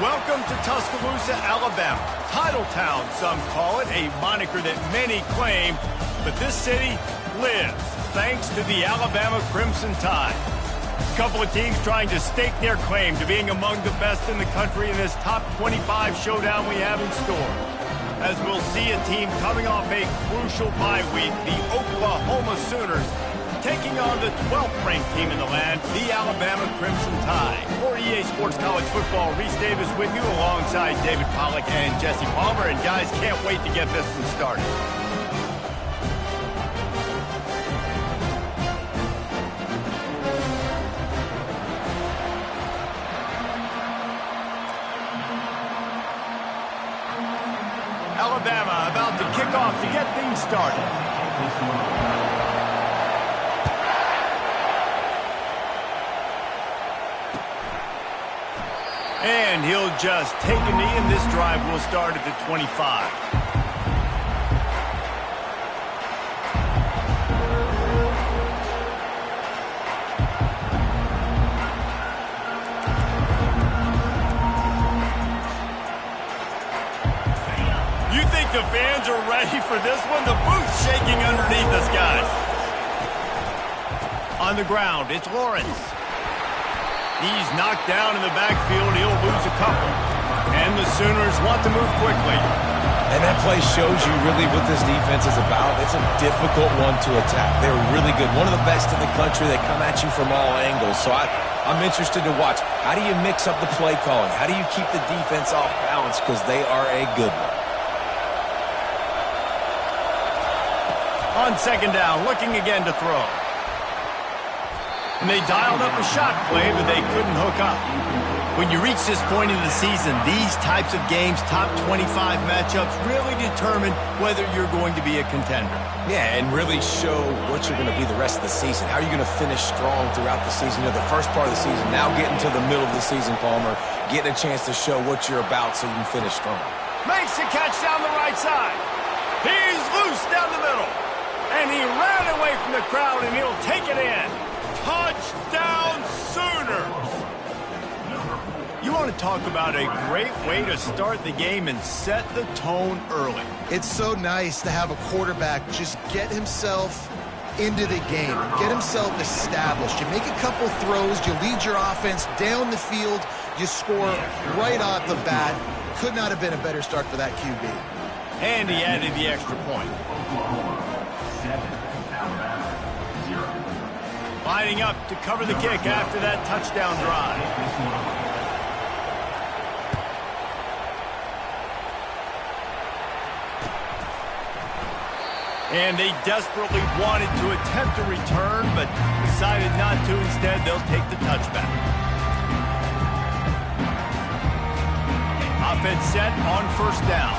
Welcome to Tuscaloosa, Alabama. Titletown, some call it, a moniker that many claim, but this city lives thanks to the Alabama Crimson Tide. A couple of teams trying to stake their claim to being among the best in the country in this top 25 showdown we have in store. As we'll see a team coming off a crucial bye week, the Oklahoma Sooners, taking on the 12th-ranked team in the land, the Alabama Crimson Tide. For EA Sports College Football, Reese Davis with you alongside David Pollack and Jesse Palmer. And guys, can't wait to get this one started. Alabama about to kick off to get things started. And he'll just take a knee, and this drive will start at the 25. You think the fans are ready for this one? The booth's shaking underneath us, guys. On the ground, it's Lawrence. He's knocked down in the backfield. He'll lose a couple. And the Sooners want to move quickly. And that play shows you really what this defense is about. It's a difficult one to attack. They're really good. One of the best in the country. They come at you from all angles. So I'm interested to watch. How do you mix up the play calling? How do you keep the defense off balance? Because they are a good one. On second down, looking again to throw. And they dialed up a shot play, but they couldn't hook up. When you reach this point in the season, these types of games, top 25 matchups, really determine whether you're going to be a contender. Yeah, and really show what you're going to be the rest of the season. How are you going to finish strong throughout the season? You know, the first part of the season, now getting to the middle of the season, Palmer, getting a chance to show what you're about so you can finish strong. Makes the catch down the right side. He's loose down the middle. And he ran away from the crowd, and he'll take it in. Touchdown Sooners! You want to talk about a great way to start the game and set the tone early. It's so nice to have a quarterback just get himself into the game, get himself established. You make a couple throws, you lead your offense down the field, you score right off the bat. Could not have been a better start for that QB. And he added the extra point. Lining up to cover the kick after that touchdown drive. And they desperately wanted to attempt a return, but decided not to. Instead, they'll take the touchback. Offense set on first down.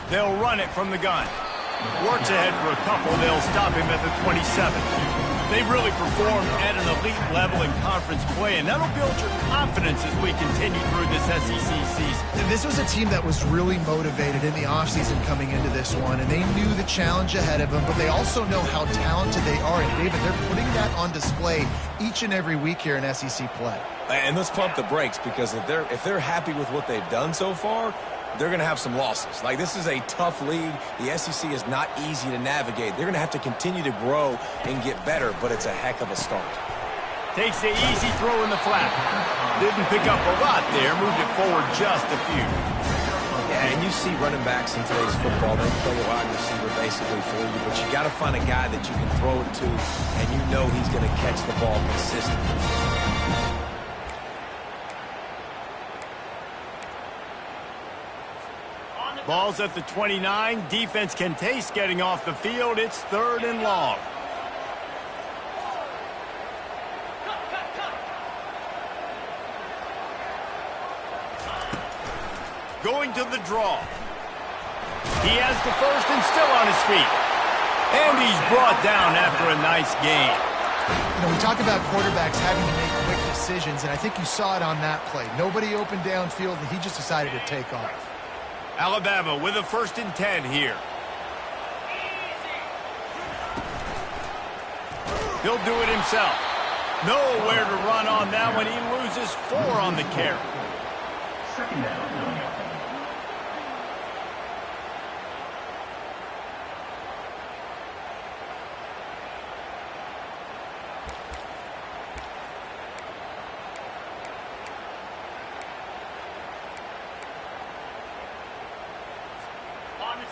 They'll run it from the gun. Works ahead for a couple. They'll stop him at the 27. They've really performed at an elite level in conference play, and that'll build your confidence as we continue through this SEC season. This was a team that was really motivated in the offseason coming into this one, and they knew the challenge ahead of them, but they also know how talented they are. And, David, they're putting that on display each and every week here in SEC play. And let's pump the brakes, because if they're happy with what they've done so far, they're going to have some losses. Like, this is a tough league. The SEC is not easy to navigate. They're going to have to continue to grow and get better, but it's a heck of a start. Takes the easy throw in the flat. Didn't pick up a lot there. Moved it forward just a few. Yeah, and you see running backs in today's football. They play a wide receiver basically for you, but you got to find a guy that you can throw it to, and you know he's going to catch the ball consistently. Ball's at the 29. Defense can taste getting off the field. It's 3rd and long. Going to the draw. He has the first and still on his feet. And he's brought down after a nice gain. You know, we talk about quarterbacks having to make quick decisions, and I think you saw it on that play. Nobody opened downfield, and he just decided to take off. Alabama with a 1st and 10 here. He'll do it himself. Nowhere to run on that one. He loses 4 on the carry. 2nd down.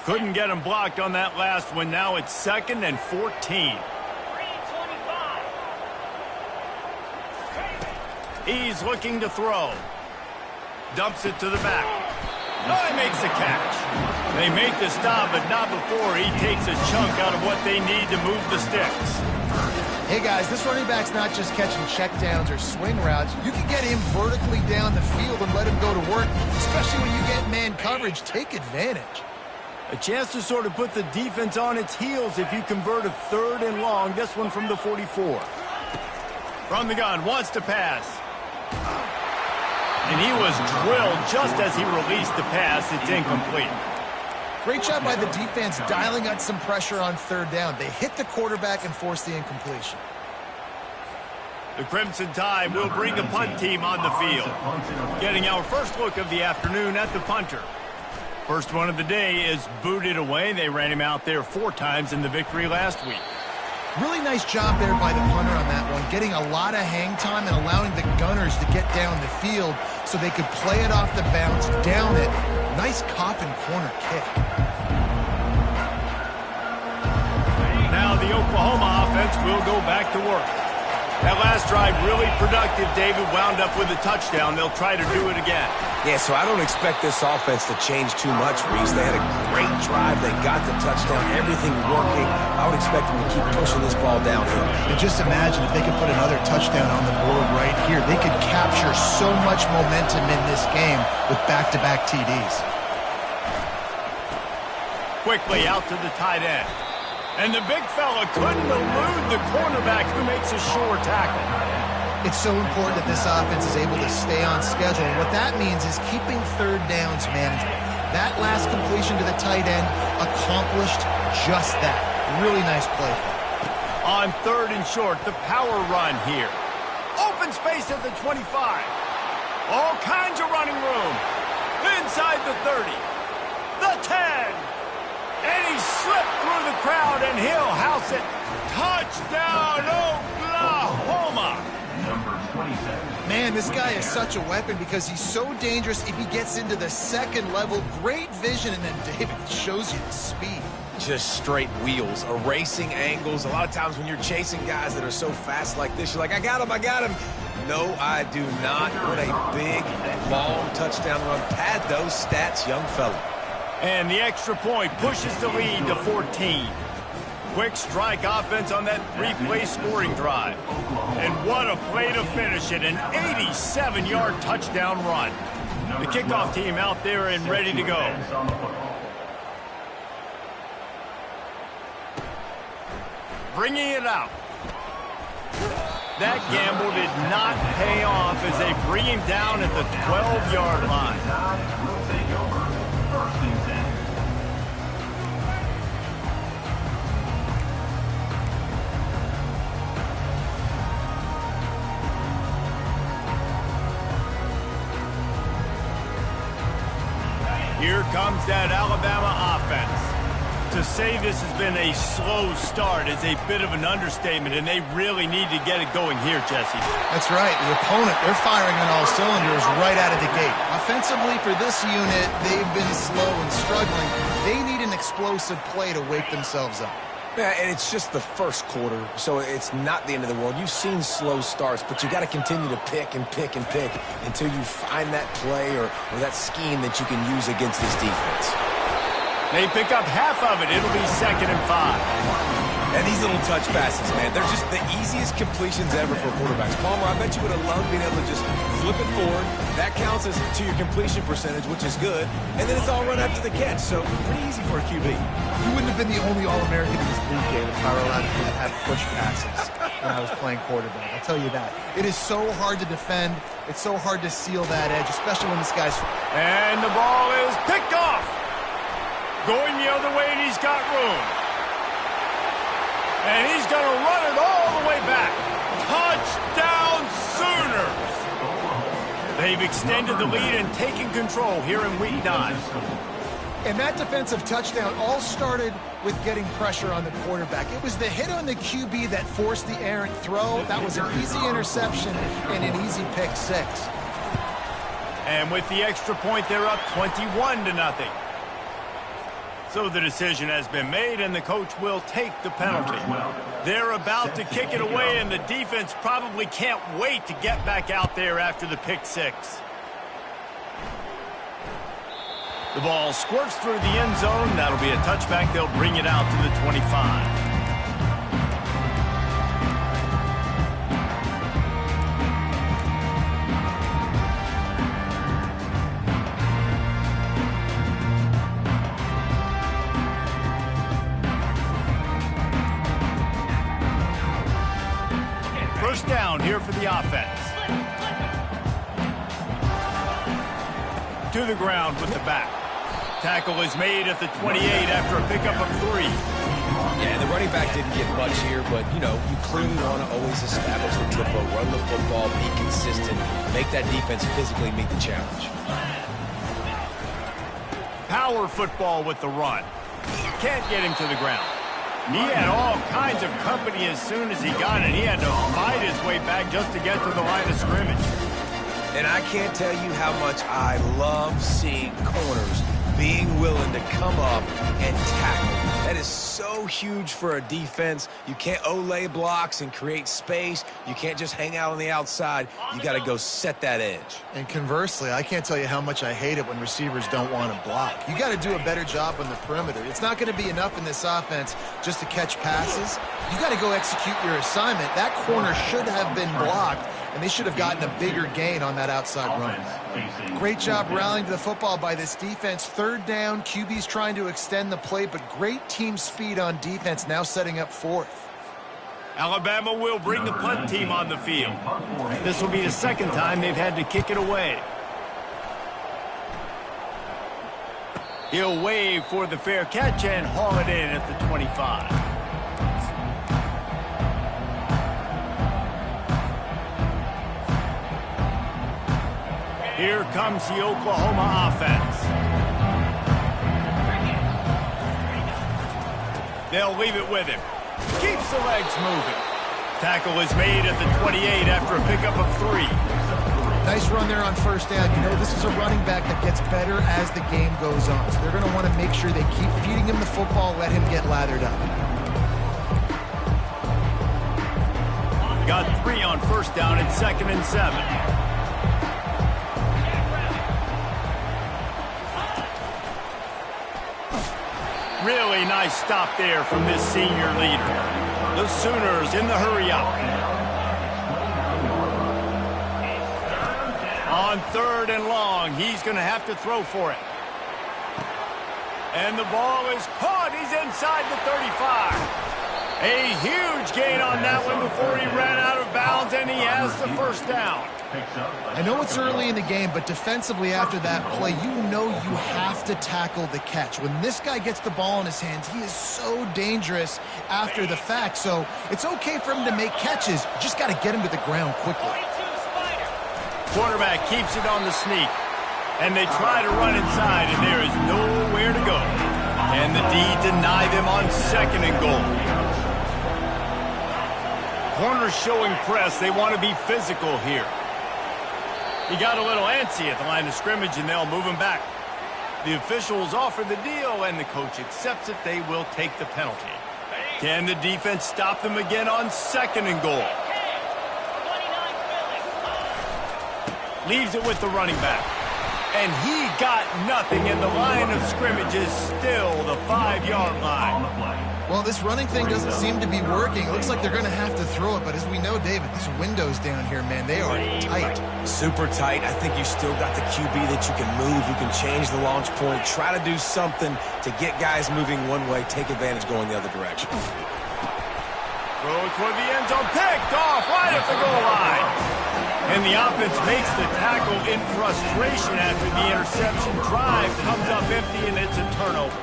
Couldn't get him blocked on that last one. Now it's 2nd and 14. He's looking to throw. Dumps it to the back. Oh, he makes the catch. They make the stop, but not before he takes a chunk out of what they need to move the sticks. Hey, guys, this running back's not just catching checkdowns or swing routes. You can get him vertically down the field and let him go to work, especially when you get man coverage. Take advantage. A chance to sort of put the defense on its heels if you convert a 3rd and long. This one from the 44. From the gun, wants to pass. And he was drilled just as he released the pass. It's incomplete. Great job by the defense dialing up some pressure on 3rd down. They hit the quarterback and forced the incompletion. The Crimson Tide will bring the punt team on the field. Getting our first look of the afternoon at the punter. First one of the day is booted away. They ran him out there 4 times in the victory last week. Really nice job there by the punter on that one, getting a lot of hang time and allowing the Gunners to get down the field so they could play it off the bounce, down it. Nice coffin corner kick. Now the Oklahoma offense will go back to work. That last drive really productive. David wound up with a touchdown. They'll try to do it again. Yeah, so I don't expect this offense to change too much, Reese. They had a great drive. They got the touchdown. Everything working. I would expect them to keep pushing this ball downhill. And just imagine if they could put another touchdown on the board right here. They could capture so much momentum in this game with back-to-back TDs. Quickly out to the tight end. And the big fella couldn't elude the cornerback who makes a sure tackle. It's so important that this offense is able to stay on schedule. And what that means is keeping 3rd downs manageable. That last completion to the tight end accomplished just that. Really nice play. On 3rd and short, the power run here. Open space at the 25. All kinds of running room. Inside the 30. The 10. And he slipped through the crowd, and he'll house it. Touchdown, Oklahoma! Man, this guy is such a weapon because he's so dangerous if he gets into the 2nd level. Great vision, and then David shows you the speed. Just straight wheels, erasing angles. A lot of times when you're chasing guys that are so fast like this, you're like, I got him, I got him. No, I do not. What a big, long touchdown run. Pad those stats, young fella. And the extra point pushes the lead to 14. Quick strike offense on that 3-play scoring drive. And what a play to finish it, an 87-yard touchdown run. The kickoff team out there and ready to go. Bringing it out. That gamble did not pay off as they bring him down at the 12-yard line. Here comes that Alabama offense. To say this has been a slow start is a bit of an understatement, and they really need to get it going here, Jesse. That's right. The opponent, they're firing on all cylinders right out of the gate. Offensively, for this unit, they've been slow and struggling. They need an explosive play to wake themselves up. Yeah, and it's just the first quarter, so it's not the end of the world. You've seen slow starts, but you got to continue to pick and pick and pick until you find that play or that scheme that you can use against this defense. They pick up half of it. It'll be 2nd and 5. And these little touch passes, man, they're just the easiest completions ever for quarterbacks. Palmer, I bet you would have loved being able to just flip it forward. That counts as to your completion percentage, which is good. And then it's all run after the catch, so pretty easy for a QB. You wouldn't have been the only All-American in this league game if I were allowed to have push passes when I was playing quarterback. I'll tell you that. It is so hard to defend. It's so hard to seal that edge, especially when this guy's... And the ball is picked off. Going the other way, and he's got room. And he's going to run it all the way back. Touchdown Sooners! They've extended the lead and taken control here in Week 9. And that defensive touchdown all started with getting pressure on the quarterback. It was the hit on the QB that forced the errant throw. That was an easy interception and an easy pick six. And with the extra point, they're up 21-0. So the decision has been made, and the coach will take the penalty. They're about to kick it away, and the defense probably can't wait to get back out there after the pick six. The ball squirts through the end zone. That'll be a touchback. They'll bring it out to the 25. First down here for the offense. To the ground with the back. Tackle is made at the 28 after a pickup of 3. Yeah, the running back didn't get much here, but, you know, you clearly want to always establish the tempo, run the football, be consistent, make that defense physically meet the challenge. Power football with the run. Can't get him to the ground. He had all kinds of company as soon as he got it. He had to fight his way back just to get to the line of scrimmage. And I can't tell you how much I love seeing corners being willing to come up and tackle. That is so huge for a defense. You can't olay blocks and create space. You can't just hang out on the outside. You got to go set that edge. And conversely, I can't tell you how much I hate it when receivers don't want to block. You got to do a better job on the perimeter. It's not going to be enough in this offense just to catch passes. You got to go execute your assignment. That corner should have been blocked, and they should have gotten a bigger gain on that outside run. Great job rallying to the football by this defense. Third down, QB's trying to extend the play, but great team speed on defense, now setting up fourth. Alabama will bring the punt team on the field. This will be the second time they've had to kick it away. He'll wave for the fair catch and haul it in at the 25. Here comes the Oklahoma offense. They'll leave it with him. Keeps the legs moving. Tackle is made at the 28 after a pickup of 3. Nice run there on first down. You know, this is a running back that gets better as the game goes on. So they're going to want to make sure they keep feeding him the football, let him get lathered up. Got 3 on first down and 2nd and 7. Really nice stop there from this senior leader. The Sooners in the hurry-up. On 3rd and long, he's going to have to throw for it. And the ball is caught. He's inside the 35. A huge gain on that one before he ran out of bounds, and he has the first down. I know it's early in the game, but defensively after that play, you know you have to tackle the catch. When this guy gets the ball in his hands, he is so dangerous after the fact. So it's okay for him to make catches. You just got to get him to the ground quickly. Quarterback keeps it on the sneak. And they try to run inside, and there is nowhere to go. And the D deny them on 2nd and goal. Corners showing press. They want to be physical here. He got a little antsy at the line of scrimmage, and they'll move him back. The officials offer the deal, and the coach accepts it. They will take the penalty. Can the defense stop them again on 2nd and goal? Leaves it with the running back. And he got nothing, and the line of scrimmage is still the 5-yard line. Well, this running thing doesn't seem to be working. It looks like they're going to have to throw it, but as we know, David, these windows down here, man, they are tight. Super tight. I think you still got the QB that you can move. You can change the launch point, try to do something to get guys moving one way, take advantage going the other direction. Throw toward the end zone, picked off right at the goal line. And the offense makes the tackle in frustration after the interception. Drive comes up empty, and it's a turnover.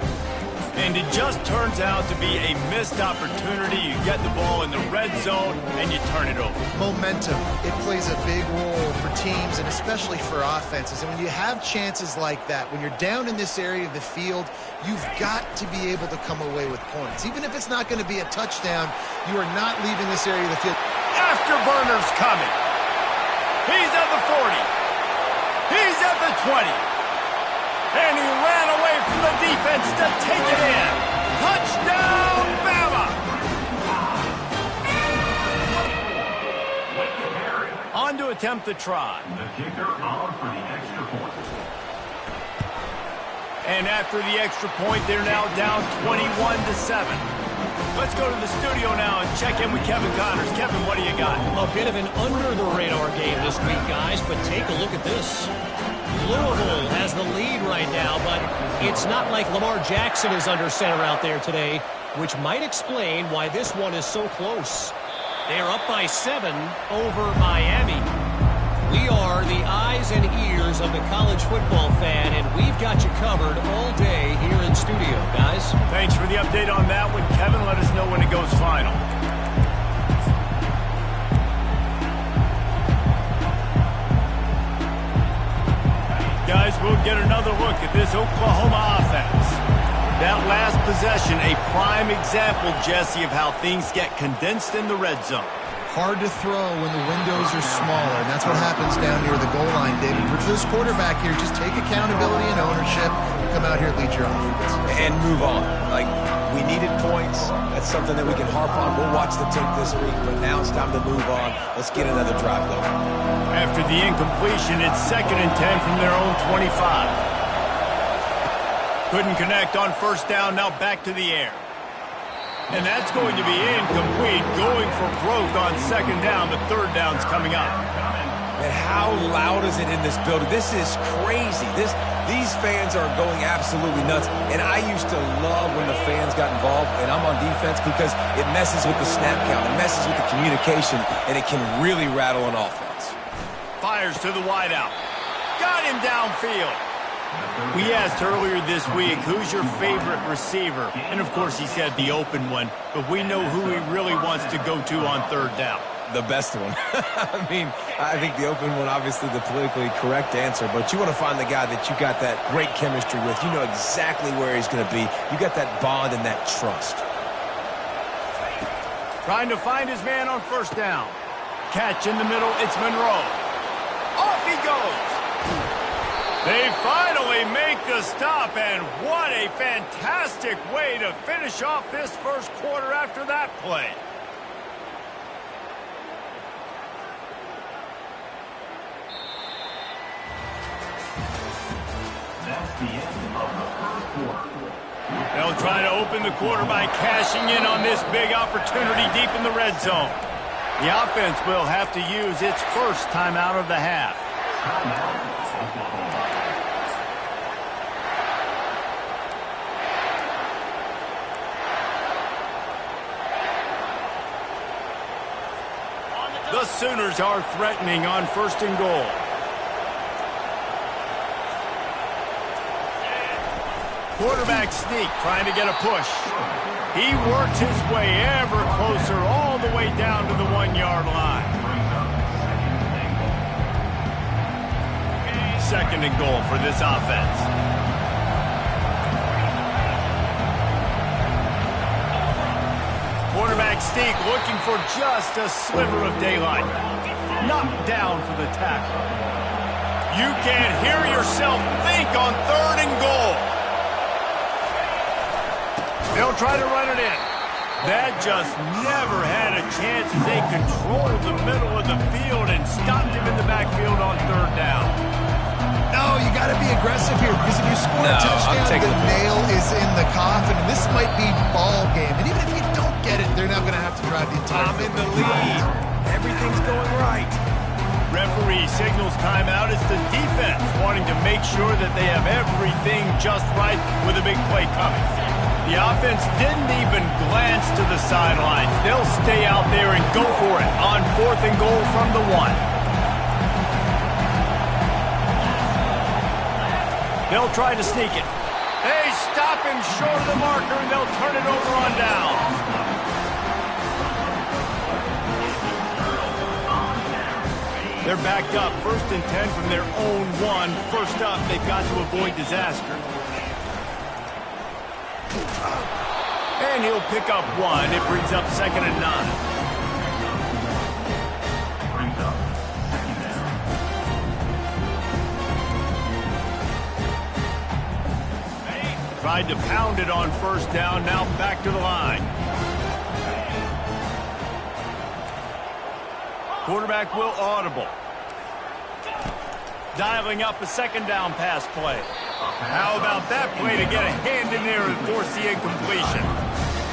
And it just turns out to be a missed opportunity. You get the ball in the red zone, and you turn it over. Momentum, it plays a big role for teams and especially for offenses. And when you have chances like that, when you're down in this area of the field, you've got to be able to come away with points. Even if it's not going to be a touchdown, you are not leaving this area of the field. Afterburner's coming. He's at the 40. He's at the 20. And he ran away from the defense to take it in. Touchdown, Bama! On to attempt the try. The kicker on for the extra point. And after the extra point, they're now down 21-7. Let's go to the studio now and check in with Kevin Connors. Kevin, what do you got? A bit of an under-the-radar game this week, guys, but take a look at this. Louisville has the lead right now, but it's not like Lamar Jackson is under center out there today, which might explain why this one is so close. They are up by 7 over Miami. We are the eyes and ears of the college football fan, and we've got you covered all day here in studio, guys. Thanks for the update on that one, Kevin. Let us know when it goes final. Guys, we'll get another look at this Oklahoma offense. That last possession, a prime example, Jesse, of how things get condensed in the red zone. Hard to throw when the windows are smaller, and that's what happens down near the goal line, David. For this quarterback here, just take accountability and ownership, come out here and lead your offense. And move on. Like, we needed points. That's something that we can harp on. We'll watch the tape this week, but now it's time to move on. Let's get another drive going. After the incompletion, it's 2nd and 10 from their own 25. Couldn't connect on first down, now back to the air. And that's going to be incomplete, going for broke on 2nd down. The 3rd down's coming up. And how loud is it in this building? This is crazy. These fans are going absolutely nuts. And I used to love when the fans got involved, and I'm on defense because it messes with the snap count. It messes with the communication, and it can really rattle an offense. Fires to the wideout. Got him downfield. We asked earlier this week, who's your favorite receiver? And, of course, he said the open one. But we know who he really wants to go to on 3rd down. The best one. I mean, I think the open one, obviously the politically correct answer, but you want to find the guy that you got that great chemistry with. You know exactly where he's going to be. You got that bond and that trust. Trying to find his man on 1st down. Catch in the middle, it's Monroe. Off he goes. They finally make the stop, and what a fantastic way to finish off this first quarter after that play. That's the end of the first quarter. They'll try to open the quarter by cashing in on this big opportunity deep in the red zone. The offense will have to use its first timeout of the half. The Sooners are threatening on 1st and goal. Quarterback sneak, trying to get a push. He works his way ever closer all the way down to the 1-yard line. 2nd and goal for this offense. Quarterback sneak looking for just a sliver of daylight. Knocked down for the tackle. You can't hear yourself think on 3rd and goal. They'll try to run it in. That just never had a chance as they controlled the middle of the field and stopped him in the backfield on 3rd down. No, you got to be aggressive here because if you score a touchdown, the nail is in the coffin. And this might be ball game. And even if you don't get it, they're now going to have to drive the entire I'm in the lead. Everything's going right. Referee signals timeout. It's the defense wanting to make sure that they have everything just right with a big play coming. The offense didn't even glance to the sidelines. They'll stay out there and go for it on 4th and goal from the 1. They'll try to sneak it. They stop him short of the marker, and they'll turn it over on down. They're backed up, 1st and 10 from their own 1. First up, they've got to avoid disaster. And he'll pick up 1. It brings up 2nd and 9. Brings up 2nd down. Tried to pound it on 1st down, now back to the line. Quarterback will audible. Dialing up a 2nd down pass play. How about that play to get a hand in there and force the incompletion?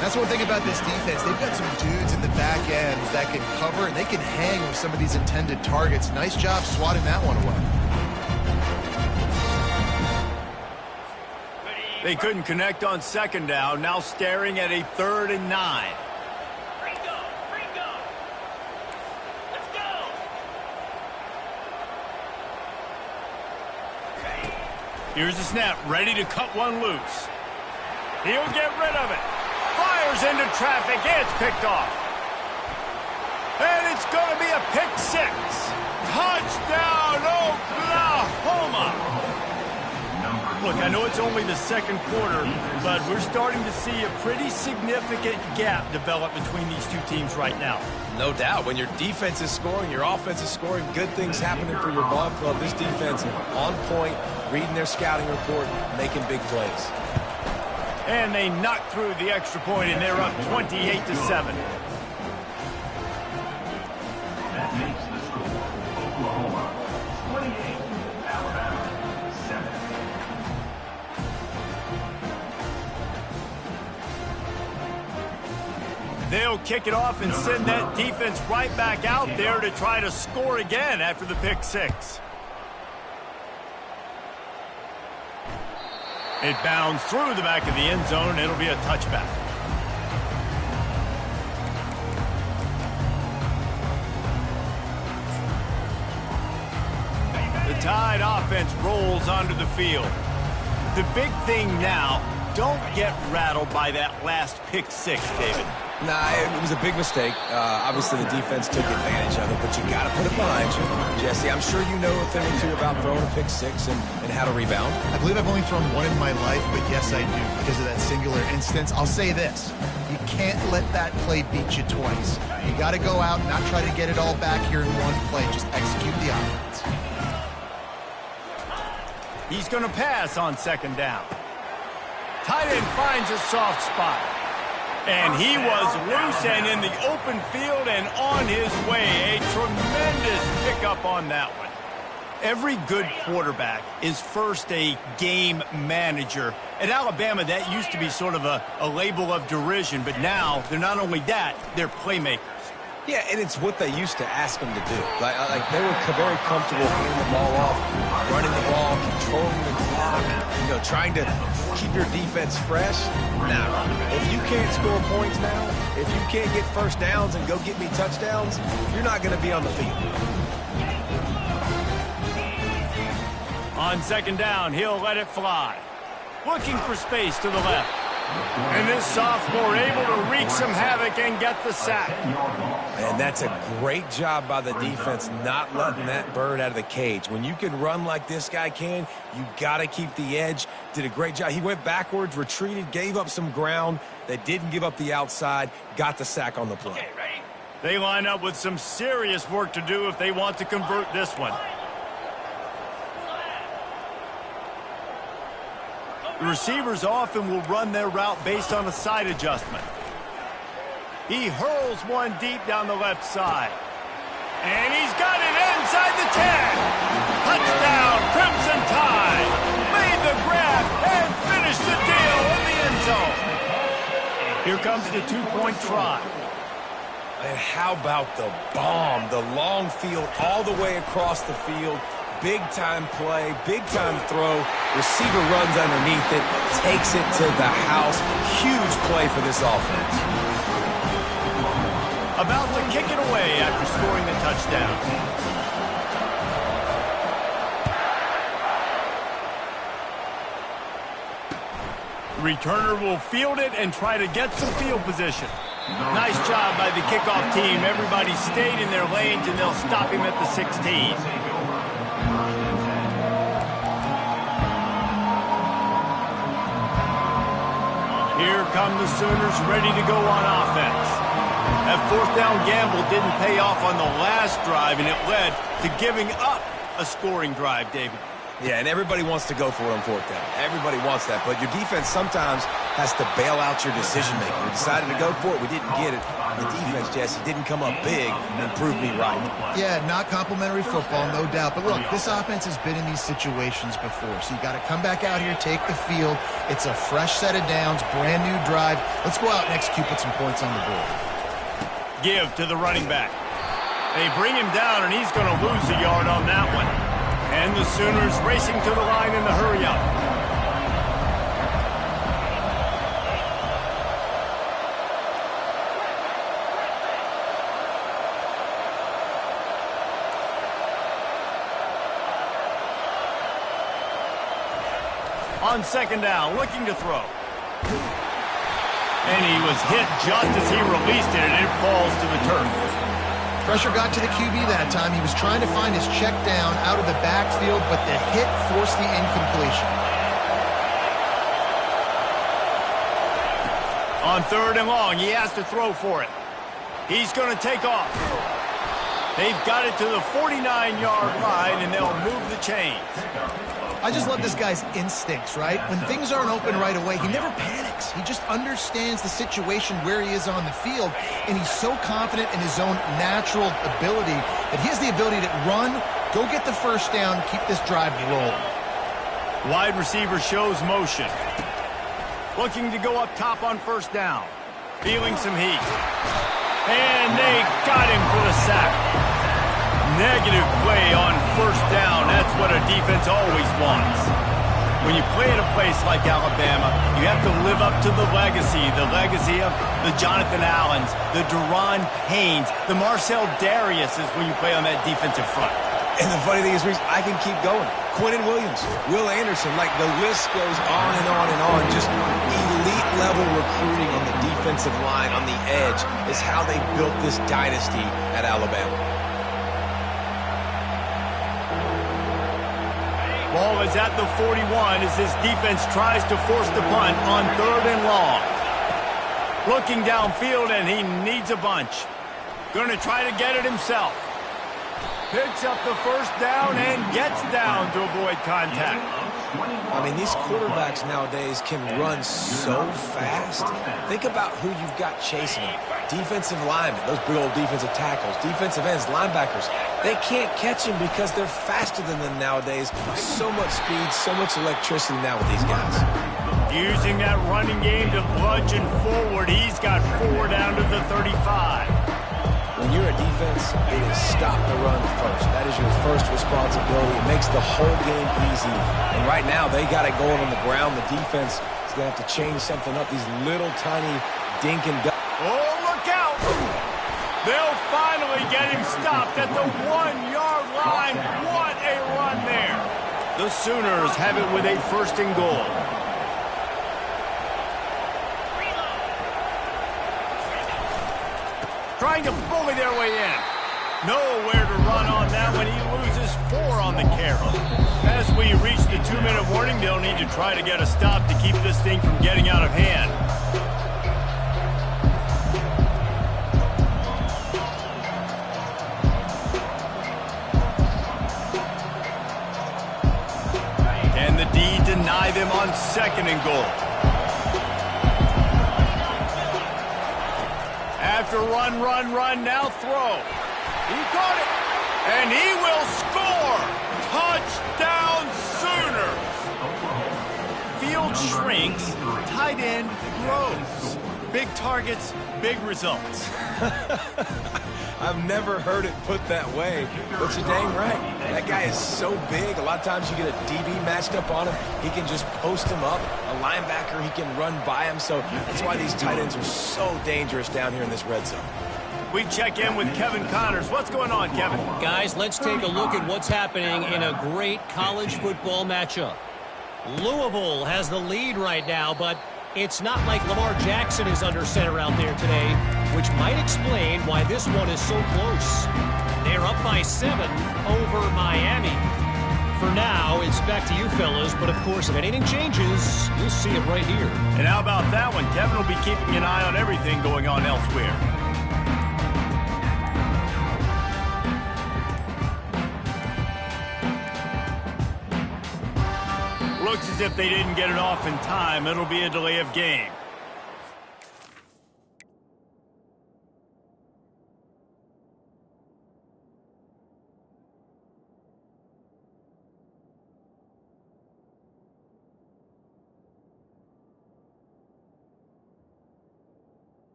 That's one thing about this defense. They've got some dudes in the back end that can cover, and they can hang with some of these intended targets. Nice job swatting that one away. They couldn't connect on 2nd down, now staring at a 3rd and 9. Here's the snap, ready to cut one loose. He'll get rid of it. Fires into traffic, it's picked off. And it's going to be a pick 6. Touchdown, Oklahoma! Look, I know it's only the 2nd quarter, but we're starting to see a pretty significant gap develop between these two teams right now. No doubt. When your defense is scoring, your offense is scoring, good things happening for your ball club. This defense on point, reading their scouting report, making big plays. And they knock through the extra point, and they're up 28-7. That makes the score Oklahoma 28, Alabama 7. They'll kick it off and send that defense right back out there to try to score again after the pick 6. It bounds through the back of the end zone, and it'll be a touchback. The Tide offense rolls onto the field. The big thing now, don't get rattled by that last pick 6, David. Nah, it was a big mistake. Obviously, the defense took advantage of it, but you got to put it behind you. Jesse, I'm sure you know a thing or two about throwing a pick 6 and how to rebound. I believe I've only thrown one in my life, but yes, I do because of that singular instance. I'll say this. You can't let that play beat you twice. You got to go out and not try to get it all back here in one play. Just execute the offense. He's going to pass on 2nd down. Tight end finds a soft spot. And he was loose and in the open field and on his way. A tremendous pickup on that one. Every good quarterback is first a game manager. At Alabama, that used to be sort of a label of derision, but now they're not only that, they're playmakers. Yeah, and it's what they used to ask them to do. Like they were very comfortable handing the ball off, running the ball, controlling the clock, trying to keep your defense fresh. Now, if you can't score points now, if you can't get first downs and go get me touchdowns, you're not going to be on the field. On 2nd down, he'll let it fly. Looking for space to the left. And this sophomore able to wreak some havoc and get the sack. And that's a great job by the defense not letting that bird out of the cage. When you can run like this guy can, you got to keep the edge. Did a great job. He went backwards, retreated, gave up some ground. They didn't give up the outside, got the sack on the play. They line up with some serious work to do if they want to convert this one. The receivers often will run their route based on a side adjustment. He hurls one deep down the left side. And he's got it inside the 10. Touchdown, Crimson Tide. Made the grab and finished the deal in the end zone. Here comes the 2-point try. And how about the bomb? The long field all the way across the field. Big-time play, big-time throw. Receiver runs underneath it, takes it to the house. Huge play for this offense. About to kick it away after scoring the touchdown. Returner will field it and try to get some field position. Nice job by the kickoff team. Everybody stayed in their lanes, and they'll stop him at the 16. Here come the Sooners ready to go on offense. That fourth down gamble didn't pay off on the last drive, and it led to giving up a scoring drive, David. Yeah, and everybody wants to go for it on fourth down. Everybody wants that, but your defense sometimes has to bail out your decision-making. We decided to go for it. We didn't get it. The defense, Jesse, didn't come up big and prove me right. Yeah, not complimentary football, no doubt. But look, this offense has been in these situations before, so you got to come back out here, take the field. It's a fresh set of downs, brand new drive. Let's go out and execute, put some points on the board. Give to the running back. They bring him down, and he's going to lose a yard on that one. And the Sooners racing to the line in the hurry-up. On second down, looking to throw. And he was hit just as he released it, and it falls to the turf. Pressure got to the QB that time. He was trying to find his check down out of the backfield, but the hit forced the incompletion. On third and long, he has to throw for it. He's going to take off. They've got it to the 49-yard line, and they'll move the chains. I just love this guy's instincts, right? When things aren't open right away, he never panics. He just understands the situation where he is on the field, and he's so confident in his own natural ability that he has the ability to run, go get the first down, keep this drive rolling. Wide receiver shows motion. Looking to go up top on first down. Feeling some heat. And they got him for the sack. Negative play on first down. That's what a defense always wants. When you play at a place like Alabama, you have to live up to the legacy of the Jonathan Allens, the Daron Paynes, the Marcel Dariuses when you play on that defensive front. And the funny thing is, Reese, I can keep going. Quentin Williams, Will Anderson, like the list goes on and on and on. Just elite-level recruiting on the defensive line, on the edge, is how they built this dynasty at Alabama. Ball is at the 41 as his defense tries to force the punt on third and long. Looking downfield, and he needs a bunch. Going to try to get it himself. Picks up the first down and gets down to avoid contact. I mean, these quarterbacks nowadays can run so fast. Think about who you've got chasing them. Defensive linemen, those big old defensive tackles, defensive ends, linebackers. They can't catch him because they're faster than them nowadays. So much speed, so much electricity now with these guys. Using that running game to bludgeon forward. He's got 4 down to the 35. When you're a defense, it is stop the run first. That is your first responsibility. It makes the whole game easy. And right now, they got it going on the ground. The defense is going to have to change something up. These little tiny dink and dunk. Oh, look out! They'll finally get him stopped at the 1-yard line. What a run there! The Sooners have it with a first and goal. Trying to bully their way in. Nowhere to run on that when he loses 4 on the carry. As we reach the 2-minute warning, they'll need to try to get a stop to keep this thing from getting out of hand. Can the D deny them on second and goal? After run, now throw. He caught it, and he will score. Touchdown Sooners. Field shrinks, tight end grows. Big targets, big results. I've never heard it put that way, but you're dang right. That guy is so big. A lot of times you get a DB matched up on him. He can just post him up. A linebacker, he can run by him. So that's why these tight ends are so dangerous down here in this red zone. We check in with Kevin Connors. What's going on, Kevin? Guys, let's take a look at what's happening in a great college football matchup. Louisville has the lead right now, but it's not like Lamar Jackson is under center out there today, which might explain why this one is so close. They're up by 7 over Miami. For now, it's back to you fellas, but of course, if anything changes, you'll see it right here. And how about that one? Kevin will be keeping an eye on everything going on elsewhere. Looks as if they didn't get it off in time. It'll be a delay of game.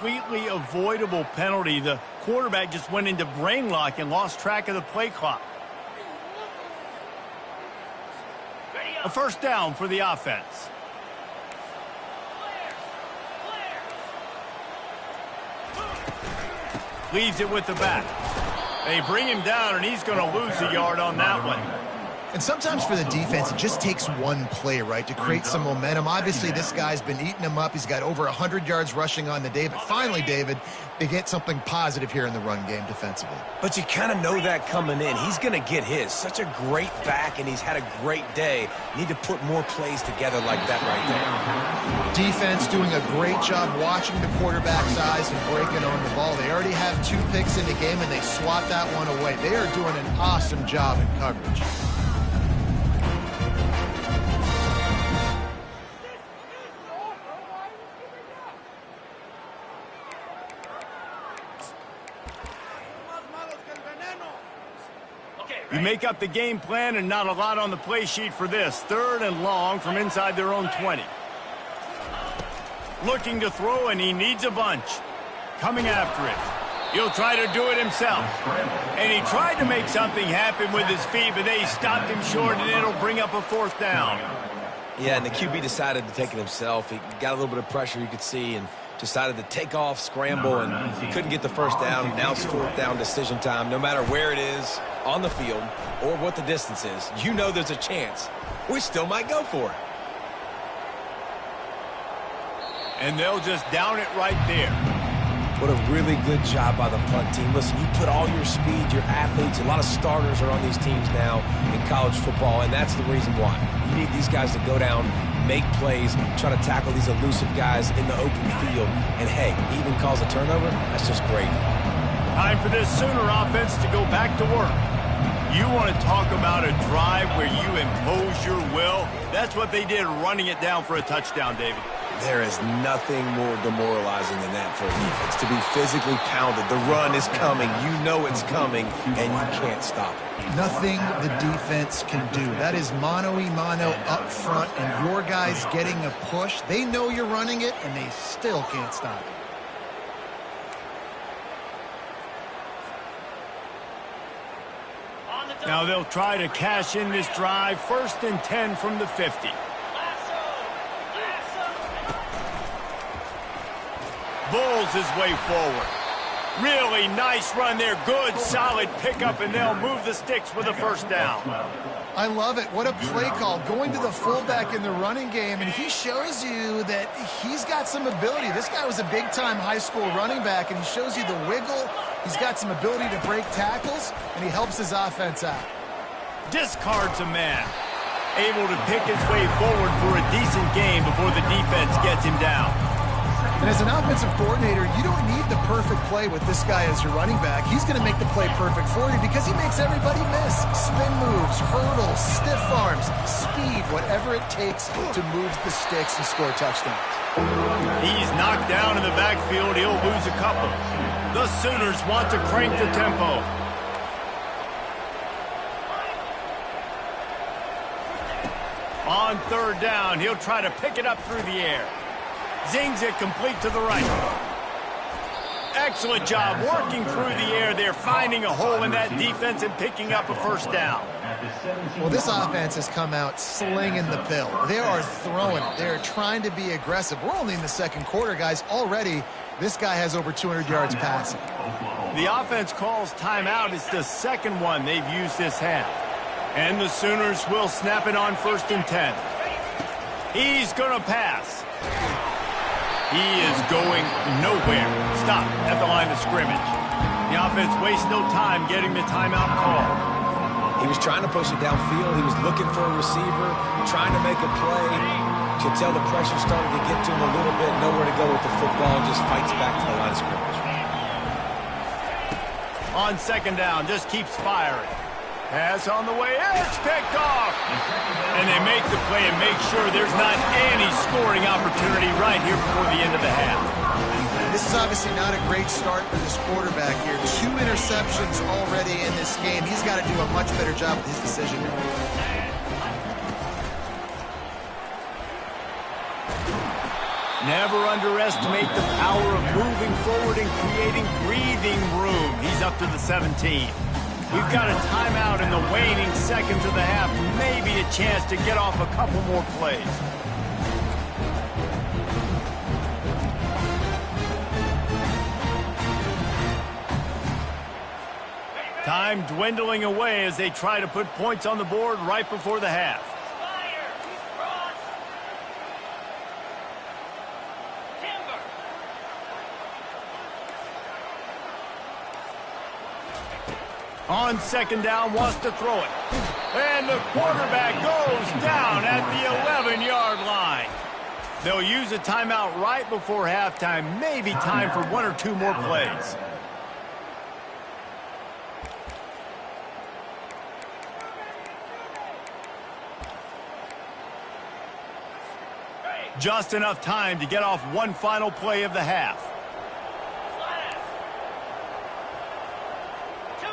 Completely avoidable penalty. The quarterback just went into brain lock and lost track of the play clock. A first down for the offense. Leaves it with the back. They bring him down, and he's going to lose a yard on that one. And sometimes for the defense, it just takes one play, right, to create some momentum. Obviously, this guy's been eating them up. He's got over 100 yards rushing on the day. But finally, David, they get something positive here in the run game defensively. But you kind of know that coming in. He's going to get his. Such a great back, and he's had a great day. Need to put more plays together like that right there. Defense doing a great job watching the quarterback's eyes and breaking on the ball. They already have 2 picks in the game, and they swat that one away. They are doing an awesome job in coverage. You make up the game plan and not a lot on the play sheet for this. 3rd and long from inside their own 20. Looking to throw, and he needs a bunch. Coming after it. He'll try to do it himself. And he tried to make something happen with his feet, but they stopped him short, and it'll bring up a 4th down. Yeah, and the QB decided to take it himself. He got a little bit of pressure, you could see, and decided to take off, scramble, and he couldn't get the first down. Now it's 4th down decision time. No matter where it is on the field or what the distance is, you know there's a chance. We still might go for it. And they'll just down it right there. What a really good job by the punt team. Listen, you put all your speed, your athletes, a lot of starters are on these teams now in college football, and that's the reason why. You need these guys to go down, make plays, try to tackle these elusive guys in the open field. And, hey, even cause a turnover, that's just great. Time for this Sooner offense to go back to work. You want to talk about a drive where you impose your will? That's what they did, running it down for a touchdown, David. There is nothing more demoralizing than that for a defense, to be physically pounded. The run is coming. You know it's coming, and you can't stop it. Nothing the defense can do. That is mano-a-mano up front, and your guys getting a push. They know you're running it, and they still can't stop it. Now they'll try to cash in this drive. 1st and 10 from the 50. Bulls his way forward. Really nice run there. Good, solid pickup, and they'll move the sticks with a 1st down. I love it. What a play call. Going to the fullback in the running game, and he shows you that he's got some ability. This guy was a big-time high school running back, and he shows you the wiggle. He's got some ability to break tackles, and he helps his offense out. Discards a man. Able to pick his way forward for a decent game before the defense gets him down. And as an offensive coordinator, you don't need the perfect play with this guy as your running back. He's going to make the play perfect for you because he makes everybody miss. Spin moves, hurdles, stiff arms, speed, whatever it takes to move the sticks and score touchdowns. He's knocked down in the backfield. He'll lose a couple. The Sooners want to crank the tempo. On 3rd down, he'll try to pick it up through the air. Zings it complete to the right. Excellent job working through the air there, finding a hole in that defense and picking up a 1st down. Well, this offense has come out slinging the pill. They are throwing it. They are trying to be aggressive. We're only in the second quarter, guys. Already, this guy has over 200 yards passing. The offense calls timeout. It's the second one they've used this half. And the Sooners will snap it on 1st and 10. He's going to pass. He is going nowhere. Stop at the line of scrimmage. The offense wastes no time getting the timeout call. He was trying to push it downfield. He was looking for a receiver, trying to make a play. You could tell the pressure started to get to him a little bit. Nowhere to go with the football, and just fights back to the line of scrimmage. On 2nd down, just keeps firing. Pass on the way. It's picked off. And they make the play and make sure there's not any scoring opportunity right here before the end of the half. This is obviously not a great start for this quarterback here. 2 interceptions already in this game. He's got to do a much better job with his decision. Never underestimate the power of moving forward and creating breathing room. He's up to the 17. We've got a timeout in the waning seconds of the half. Maybe a chance to get off a couple more plays. Time dwindling away as they try to put points on the board right before the half. On 2nd down, wants to throw it. And the quarterback goes down at the 11-yard line. They'll use a timeout right before halftime. Maybe time for 1 or 2 more plays. Just enough time to get off one final play of the half.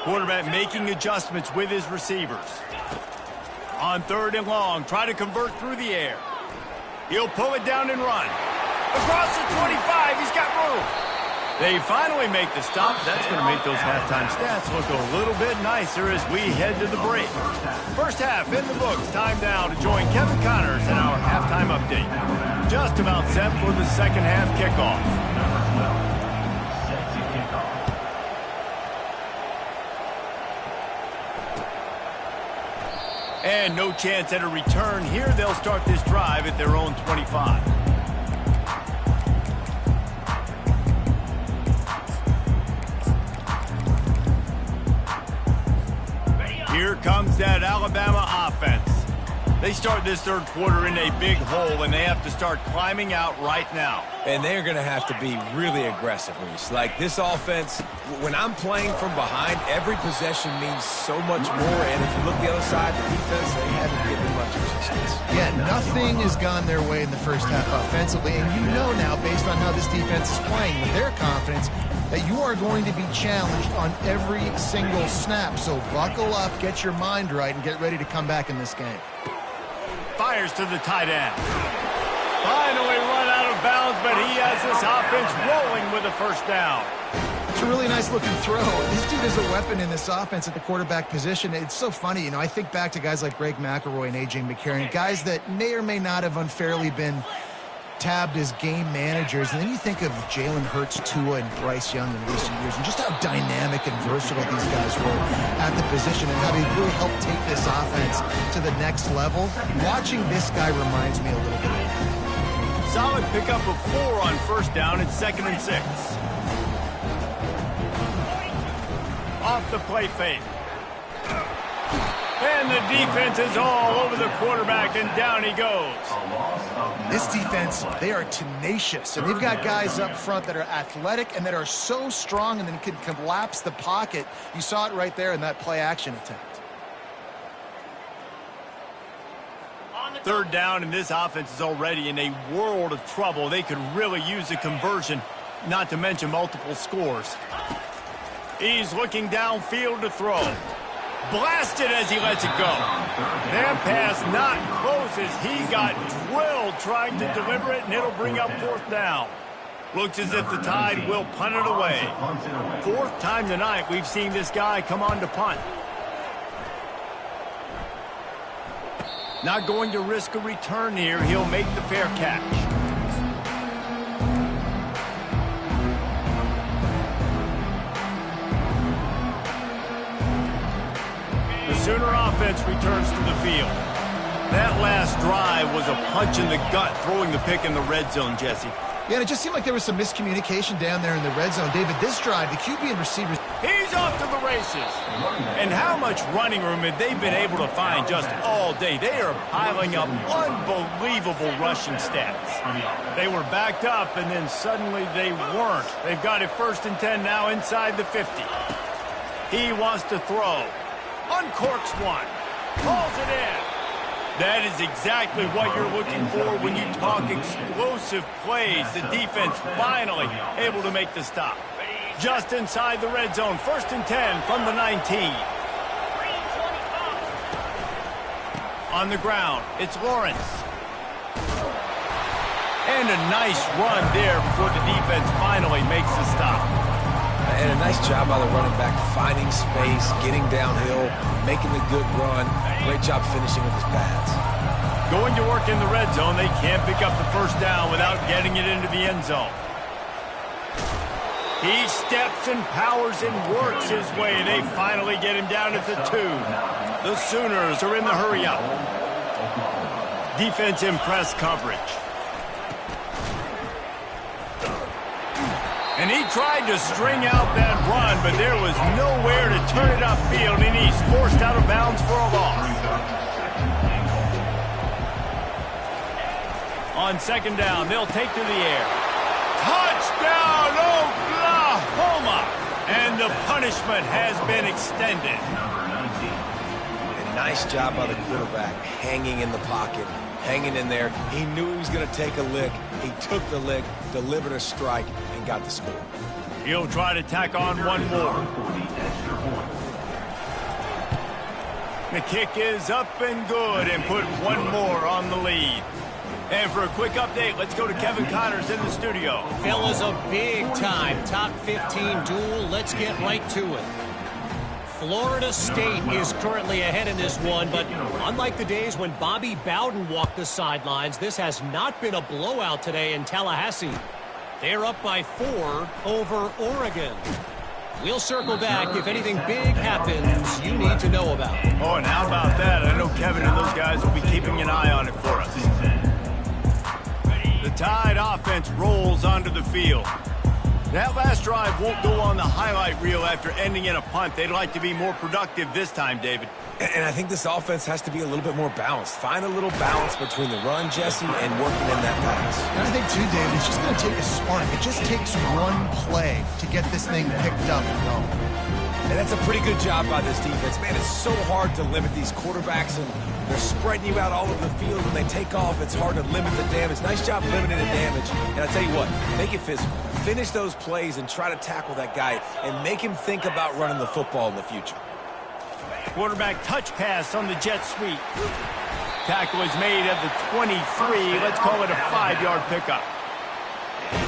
Quarterback making adjustments with his receivers. On 3rd and long, try to convert through the air. He'll pull it down and run. Across the 25, he's got room. They finally make the stop. That's going to make those halftime stats look a little bit nicer as we head to the break. First half in the books. Time now to join Kevin Connors in our halftime update. Just about set for the second half kickoff. And no chance at a return here. They'll start this drive at their own 25. Here comes that Alabama offense. They start this third quarter in a big hole, and they have to start climbing out right now. And they're going to have to be really aggressive, Reese. Like, this offense, when I'm playing from behind, every possession means so much more. And if you look the other side, the defense, they haven't given much resistance. Yeah, nothing has gone their way in the first half offensively. And you know now, based on how this defense is playing, with their confidence, that you are going to be challenged on every single snap. So buckle up, get your mind right, and get ready to come back in this game. Fires to the tight end. Finally run out of bounds, but he has this offense rolling with a first down. It's a really nice looking throw. This dude is a weapon in this offense at the quarterback position. It's so funny, you know, I think back to guys like Greg McElroy and A.J. McCarron, guys that may or may not have unfairly been tabbed as game managers. And then you think of Jalen Hurts, Tua, and Bryce Young in recent years, and just how dynamic and versatile these guys were at the position and how they really helped take this offense to the next level. Watching this guy reminds me a little bit of that. Solid pickup of 4 on first down and 2nd and 6. Off the play fake. And the defense is all over the quarterback, and down he goes. This defense, they are tenacious, and they've got guys up front that are athletic and that are so strong and then can collapse the pocket. You saw it right there in that play-action attempt. 3rd down, and this offense is already in a world of trouble. They could really use a conversion, not to mention multiple scores. He's looking downfield to throw. Blasted as he lets it go. That pass not close as he got drilled trying to deliver it, and it'll bring up 4th down. Looks as if the Tide will punt it away. 4th time tonight we've seen this guy come on to punt. Not going to risk a return here. He'll make the fair catch. The Sooner offense returns to the field. That last drive was a punch in the gut, throwing the pick in the red zone, Jesse. Yeah, and it just seemed like there was some miscommunication down there in the red zone. David, this drive, the QB and receivers... He's off to the races. And how much running room have they been able to find just all day? They are piling up unbelievable rushing stats. They were backed up, and then suddenly they weren't. They've got it 1st and 10 now inside the 50. He wants to throw. Uncorks one. Pulls it in. That is exactly what you're looking for when you talk explosive plays. The defense finally able to make the stop. Just inside the red zone, 1st and 10 from the 19. On the ground, it's Lawrence. And a nice run there before the defense finally makes the stop. And a nice job by the running back, finding space, getting downhill, making the good run. Great job finishing with his pads. Going to work in the red zone, they can't pick up the 1st down without getting it into the end zone. He steps and powers and works his way. They finally get him down at the 2. The Sooners are in the hurry-up. Defense in press coverage. And he tried to string out that run, but there was nowhere to turn it upfield, and he's forced out of bounds for a loss. On 2nd down, they'll take to the air. Touchdown, Oklahoma! And the punishment has been extended. And nice job by the quarterback, hanging in the pocket, hanging in there. He knew he was going to take a lick. He took the lick, delivered a strike, and got the score. He'll try to tack on one more. The kick is up and good, and put one more on the lead. And for a quick update, let's go to Kevin Connors in the studio. Fellas, a big-time top 15 duel. Let's get right to it. Florida State is currently ahead in this one, but unlike the days when Bobby Bowden walked the sidelines, this has not been a blowout today in Tallahassee. They're up by 4 over Oregon. We'll circle back if anything big happens you need to know about. Oh, and how about that? I know Kevin and those guys will be keeping an eye on it for us. The Tide offense rolls onto the field. That last drive won't go on the highlight reel after ending in a punt. They'd like to be more productive this time, David. And I think this offense has to be a little bit more balanced. Find a little balance between the run, Jesse, and working in that pass. And I think, too, David, it's just going to take a spark. It just takes one play to get this thing picked up and going. And that's a pretty good job by this defense. Man, it's so hard to limit these quarterbacks, and they're spreading you out all over the field. When they take off, it's hard to limit the damage. Nice job limiting the damage. And I tell you what, make it physical. Finish those plays and try to tackle that guy and make him think about running the football in the future. Quarterback touch pass on the jet sweep. Tackle is made at the 23. Let's call it a 5-yard pickup.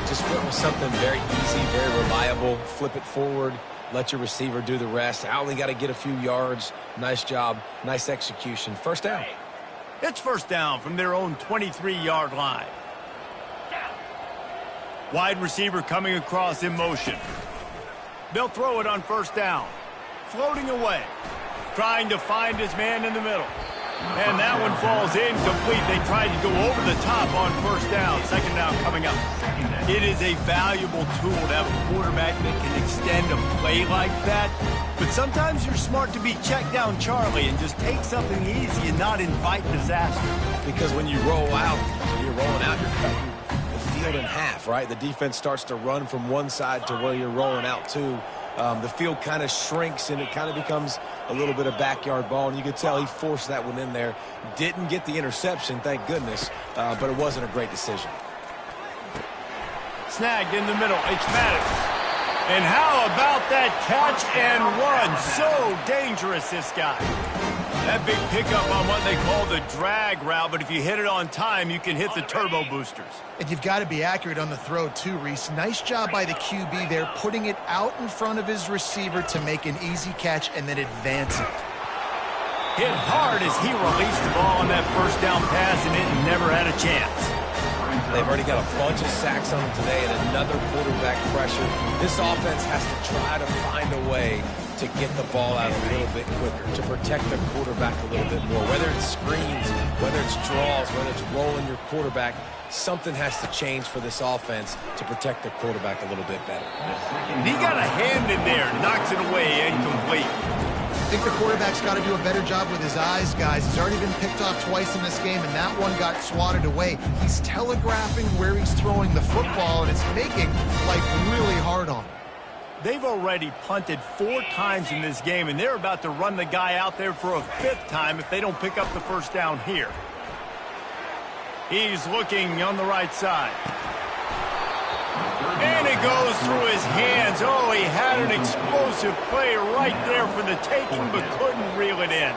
Just went with something very easy, very reliable. Flip it forward. Let your receiver do the rest. I only got to get a few yards. Nice job. Nice execution. 1st down. It's 1st down from their own 23-yard line. Wide receiver coming across in motion. They'll throw it on 1st down. Floating away. Trying to find his man in the middle. And that one falls incomplete. They tried to go over the top on 1st down. 2nd down coming up. It is a valuable tool to have a quarterback that can extend a play like that. But sometimes you're smart to be check down Charlie and just take something easy and not invite disaster. Because when you roll out, you're rolling out, you're cutting the field in half, right? The defense starts to run from one side to where you're rolling out to. The field kind of shrinks, and it kind of becomes a little bit of backyard ball, and you could tell he forced that one in there. Didn't get the interception, thank goodness, but it wasn't a great decision. Snagged in the middle. It's Maddox. And how about that catch and run? So dangerous, this guy. That big pickup on what they call the drag route, but if you hit it on time, you can hit the turbo boosters. And you've got to be accurate on the throw, too, Reese. Nice job by the QB there, putting it out in front of his receiver to make an easy catch and then advance it. Hit hard as he released the ball on that first down pass, and it never had a chance. They've already got a bunch of sacks on them today and another quarterback pressure. This offense has to try to find a way to get the ball out a little bit quicker, to protect the quarterback a little bit more. Whether it's screens, whether it's draws, whether it's rolling your quarterback, something has to change for this offense to protect the quarterback a little bit better. And he got a hand in there, knocks it away, incomplete. I think the quarterback's got to do a better job with his eyes, guys. He's already been picked off twice in this game, and that one got swatted away. He's telegraphing where he's throwing the football, and it's making life really hard on him. They've already punted 4 times in this game, and they're about to run the guy out there for a 5th time if they don't pick up the first down here. He's looking on the right side. And it goes through his hands. Oh, he had an explosive play right there for the taking, but couldn't reel it in.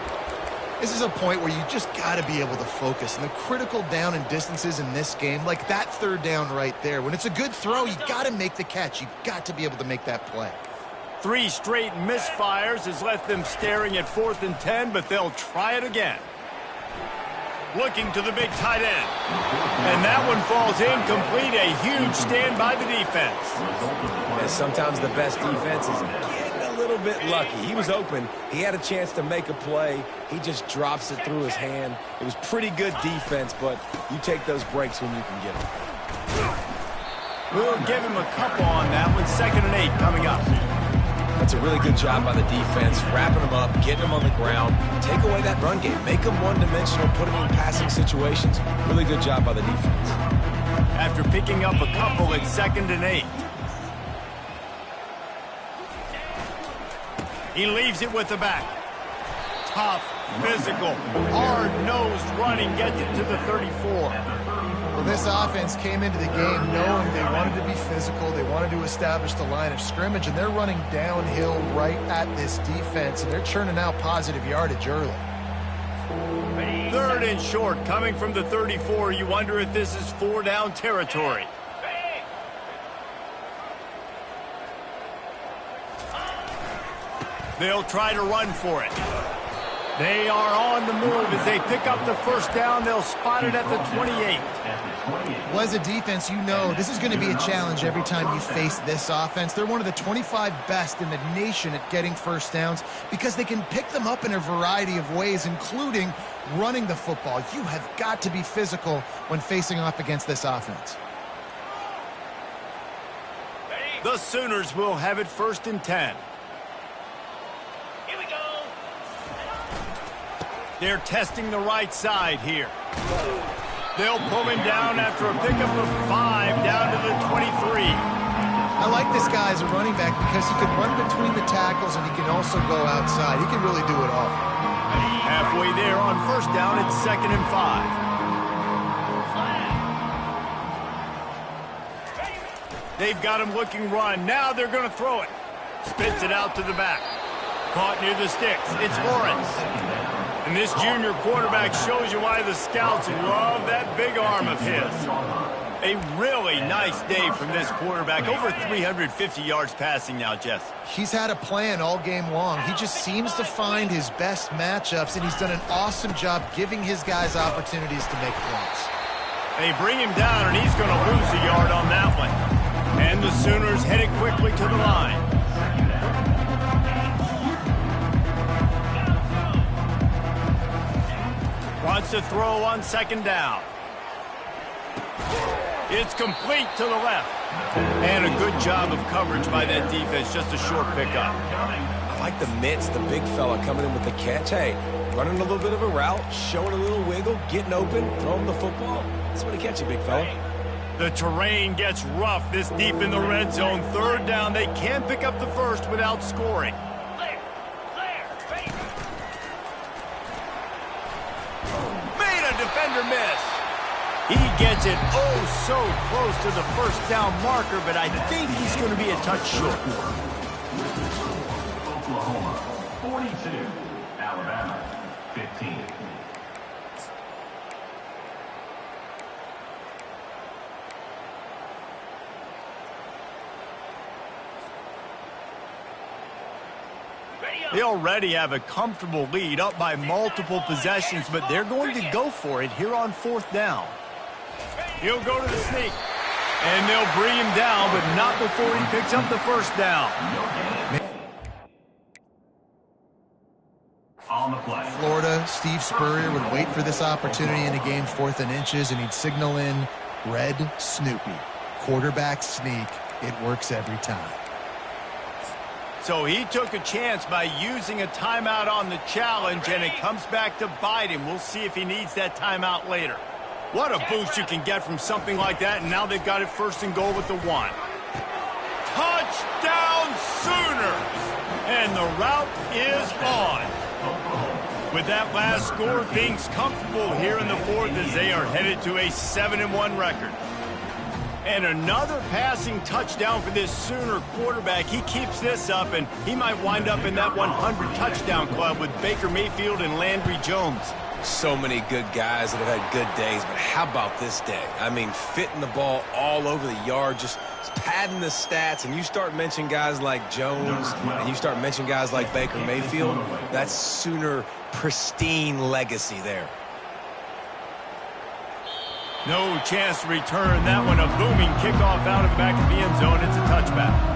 This is a point where you just got to be able to focus. And the critical down and distances in this game, like that 3rd down right there, when it's a good throw, you got to make the catch. You got to be able to make that play. 3 straight misfires has left them staring at 4th and 10, but they'll try it again. Looking to the big tight end. And that one falls incomplete. A huge stand by the defense. And sometimes the best defense is getting a little bit lucky. He was open. He had a chance to make a play. He just drops it through his hand. It was pretty good defense, but you take those breaks when you can get them. We'll give him a couple on that one. 2nd and 8 coming up. That's a really good job by the defense, wrapping them up, getting them on the ground. Take away that run game. Make them one-dimensional, put them in passing situations. Really good job by the defense. After picking up a couple at 2nd and 8. He leaves it with the back. Tough, physical, hard-nosed running, gets it to the 34. Well, this offense came into the game knowing they wanted to be physical, they wanted to establish the line of scrimmage, and they're running downhill right at this defense, and they're churning out positive yardage early. 3rd and short, coming from the 34. You wonder if this is 4-down territory. They'll try to run for it. They are on the move as they pick up the first down. They'll spot it at the 28. Well, as a defense, you know this is going to be a challenge every time you face this offense. They're one of the 25 best in the nation at getting first downs because they can pick them up in a variety of ways, including running the football. You have got to be physical when facing off against this offense. The Sooners will have it 1st and 10. They're testing the right side here. They'll pull him down after a pickup of 5 down to the 23. I like this guy as a running back because he can run between the tackles and he can also go outside. He can really do it all. Halfway there on 1st down, it's 2nd and 5. They've got him looking run. Now they're going to throw it. Spits it out to the back. Caught near the sticks. It's Lawrence. And this junior quarterback shows you why the scouts love that big arm of his. A really nice day from this quarterback. Over 350 yards passing now, Jess. He's had a plan all game long. He just seems to find his best matchups, and he's done an awesome job giving his guys opportunities to make plays. They bring him down, and he's going to lose a yard on that one. And the Sooners headed quickly to the line. Wants to throw on 2nd down. It's complete to the left. And a good job of coverage by that defense. Just a short pickup. I like the mitts, the big fella coming in with the catch. Hey, running a little bit of a route, showing a little wiggle, getting open, throwing the football. That's what he catch you, big fella. The terrain gets rough this deep in the red zone. 3rd down. They can't pick up the first without scoring. Defender miss. He gets it so close to the first down marker, but I think he's going to be a touch short. Oklahoma 42, Alabama 15. Ready They already have a comfortable lead, up by multiple possessions, but they're going to go for it here on 4th down. He'll go to the sneak, and they'll bring him down, but not before he picks up the first down. On the play. Florida, Steve Spurrier would wait for this opportunity in a game 4th and inches, and he'd signal in Red Snoopy. Quarterback sneak. It works every time. So he took a chance by using a timeout on the challenge, and it comes back to bite him. We'll see if he needs that timeout later. What a boost you can get from something like that, and now they've got it 1st and goal with the 1. Touchdown Sooners! And the route is on. With that last score, things comfortable here in the 4th as they are headed to a 7-1 record. And another passing touchdown for this Sooner quarterback. He keeps this up, and he might wind up in that 100 touchdown club with Baker Mayfield and Landry Jones. So many good guys that have had good days, but how about this day? I mean, fitting the ball all over the yard, just padding the stats, and you start mentioning guys like Jones, and you start mentioning guys like Baker Mayfield, that's Sooner pristine legacy there. No chance to return that one. A booming kickoff out of the back of the end zone. It's a touchback.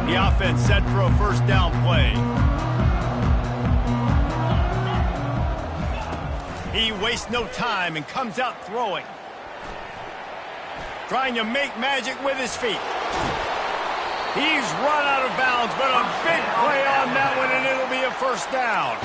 The offense set for a 1st down play. He wastes no time and comes out throwing. Trying to make magic with his feet. He's run out of bounds, but a big play on that one, and it'll be a 1st down.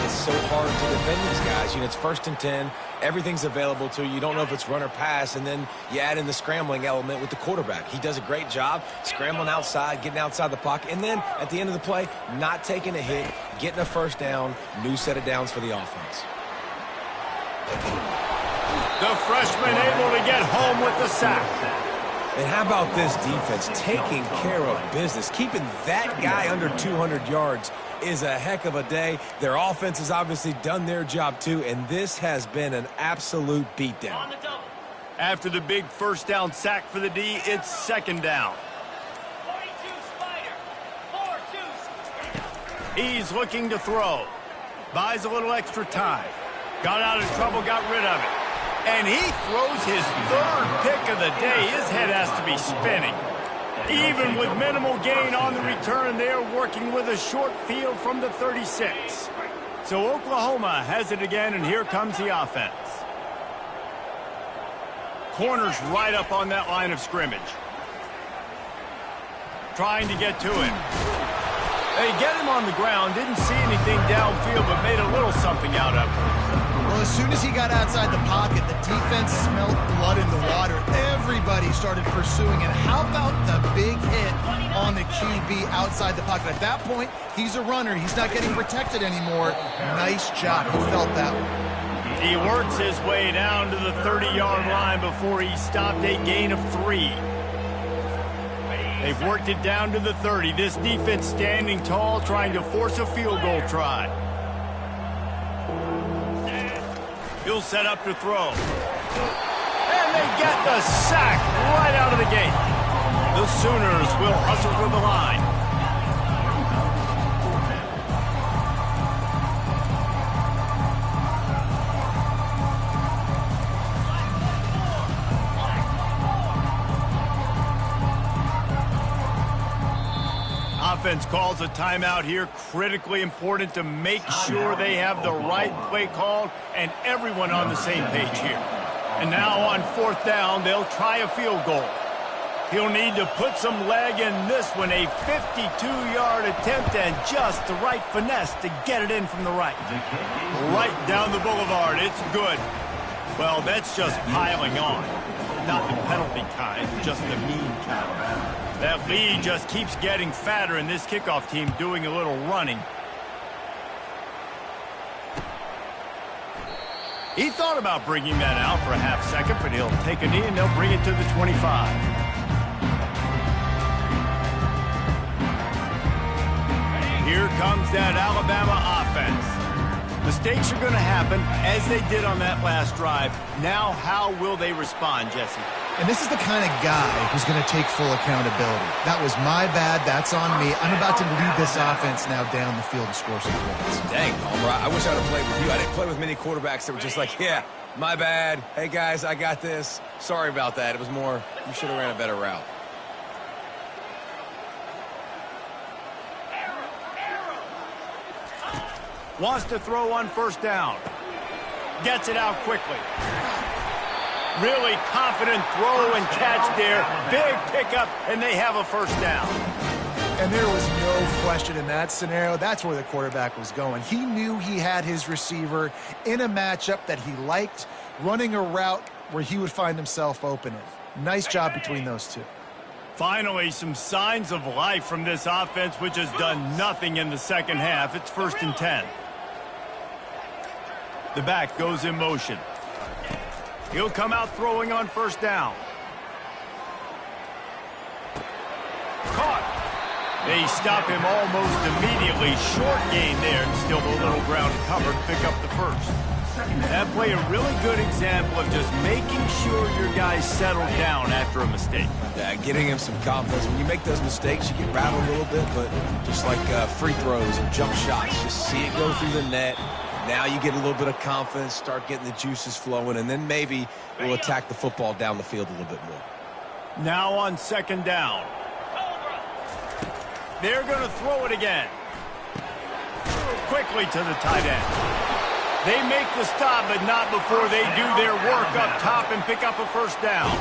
It's so hard to defend these guys. You know, it's 1st and 10. Everything's available to you. You don't know if it's run or pass, and then you add in the scrambling element with the quarterback. He does a great job scrambling outside, getting outside the pocket, and then at the end of the play, not taking a hit, getting a 1st down, new set of downs for the offense. The freshman able to get home with the sack. And how about this defense taking care of business? Keeping that guy under 200 yards is a heck of a day. Their offense has obviously done their job too, and this has been an absolute beatdown. After the big 1st down sack for the D, it's 2nd down. He's looking to throw. Buys a little extra time. Got out of trouble, got rid of it. And he throws his 3rd pick of the day. His head has to be spinning. Even with minimal gain on the return, they are working with a short field from the 36. So Oklahoma has it again, and here comes the offense. Corners right up on that line of scrimmage. Trying to get to him. They get him on the ground, didn't see anything downfield, but made a little something out of it. Well, as soon as he got outside the pocket, the defense smelled blood in the water. Everybody started pursuing it. How about the big hit on the QB outside the pocket? At that point, he's a runner. He's not getting protected anymore. Nice job. He felt that one. He works his way down to the 30-yard line before he stopped a gain of 3. They've worked it down to the 30. This defense standing tall, trying to force a field goal try. He'll set up to throw. And they get the sack right out of the gate. The Sooners will hustle to the line. Offense calls a timeout here. Critically important to make sure they have the right play called and everyone on the same page here. And now on 4th down, they'll try a field goal. He'll need to put some leg in this one. A 52-yard attempt and just the right finesse to get it in from the right. Right down the boulevard. It's good. Well, that's just piling on. Not the penalty kind, just the mean kind. That lead just keeps getting fatter, and this kickoff team doing a little running. He thought about bringing that out for a half second, but he'll take a knee, and they'll bring it to the 25. Here comes that Alabama offense. Mistakes are going to happen, as they did on that last drive. Now, how will they respond, Jesse? And this is the kind of guy who's going to take full accountability. That was my bad. That's on me. I'm about to lead this offense now down the field and score some points. Dang, Palmer, I wish I'd have played with you. I didn't play with many quarterbacks that were just like, yeah, my bad. Hey, guys, I got this. Sorry about that. It was more, you should have ran a better route. Wants to throw on first down. Gets it out quickly. Really confident throw and catch there. Big pickup, and they have a first down. And there was no question in that scenario. That's where the quarterback was going. He knew he had his receiver in a matchup that he liked, running a route where he would find himself open in. Nice job between those two. Finally, some signs of life from this offense, which has done nothing in the second half. It's 1st and 10. The back goes in motion. He'll come out throwing on first down. Caught. They stop him almost immediately. Short gain there, and still a little ground covered. Pick up the first. That play a really good example of just making sure your guys settle down after a mistake. Yeah, getting him some confidence. When you make those mistakes, you get rattled a little bit, but just like free throws and jump shots, just see it go through the net. Now you get a little bit of confidence, start getting the juices flowing, and then maybe we'll attack the football down the field a little bit more. Now on second down. They're going to throw it again. Quickly to the tight end. They make the stop, but not before they do their work up top and pick up a first down.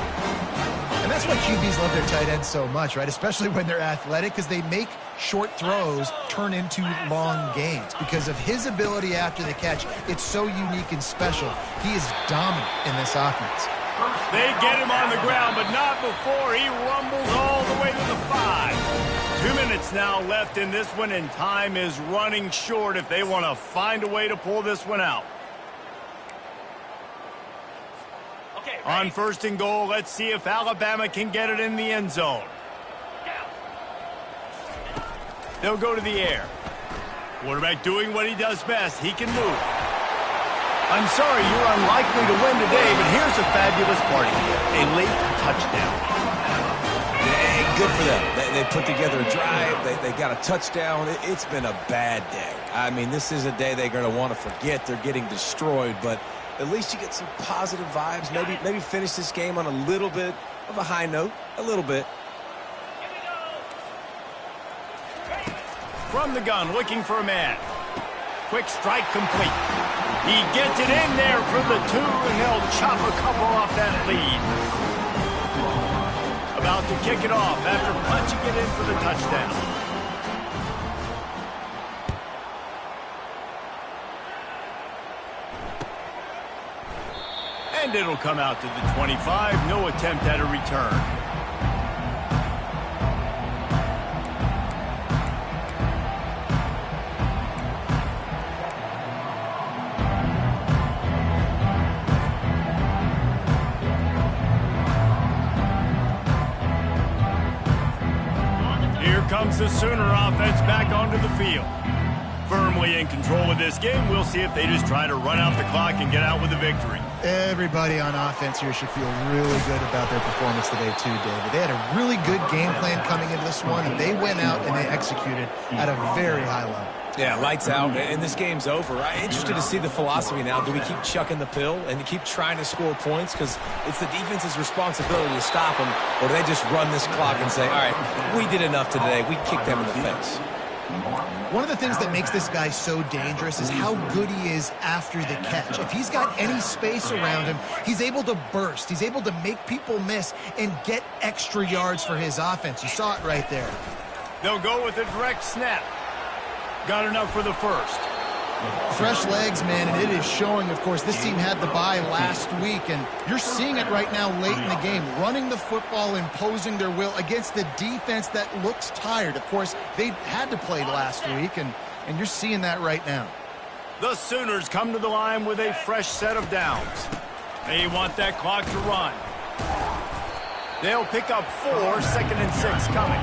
And that's why QBs love their tight ends so much, right? Especially when they're athletic, because they make short throws turn into long gains. Because of his ability after the catch, it's so unique and special. He is dominant in this offense. They get him on the ground, but not before he rumbles all the way to the 5. 2 minutes now left in this one, and time is running short if they want to find a way to pull this one out. On 1st and goal, let's see if Alabama can get it in the end zone. They'll go to the air. Quarterback doing what he does best. He can move. I'm sorry you're unlikely to win today, but here's a fabulous party. A late touchdown. Yeah, good for them. They put together a drive. They got a touchdown. It's been a bad day. I mean, this is a day they're going to want to forget. They're getting destroyed, but at least you get some positive vibes. Maybe finish this game on a little bit of a high note. A little bit. From the gun, looking for a man. Quick strike complete. He gets it in there for the 2, and they'll chop a couple off that lead. About to kick it off after punching it in for the touchdown. And it'll come out to the 25. No attempt at a return. Comes the Sooner offense back onto the field. Firmly in control of this game. We'll see if they just try to run out the clock and get out with a victory. Everybody on offense here should feel really good about their performance today too, David. They had a really good game plan coming into this one, and they went out and they executed at a very high level. Yeah, lights out, and this game's over. I'm interested to see the philosophy now. Do we keep chucking the pill and keep trying to score points? Because it's the defense's responsibility to stop them, or do they just run this clock and say, all right, we did enough today. We kicked them in the face. One of the things that makes this guy so dangerous is how good he is after the catch. If he's got any space around him, he's able to burst. He's able to make people miss and get extra yards for his offense. You saw it right there. They'll go with a direct snap. Got enough for the first. Fresh legs, man, and it is showing, of course, this team had the bye last week, and you're seeing it right now late in the game, running the football, imposing their will against the defense that looks tired. Of course, they had to play last week, and you're seeing that right now. The Sooners come to the line with a fresh set of downs. They want that clock to run. They'll pick up 4, 2nd and 6 coming.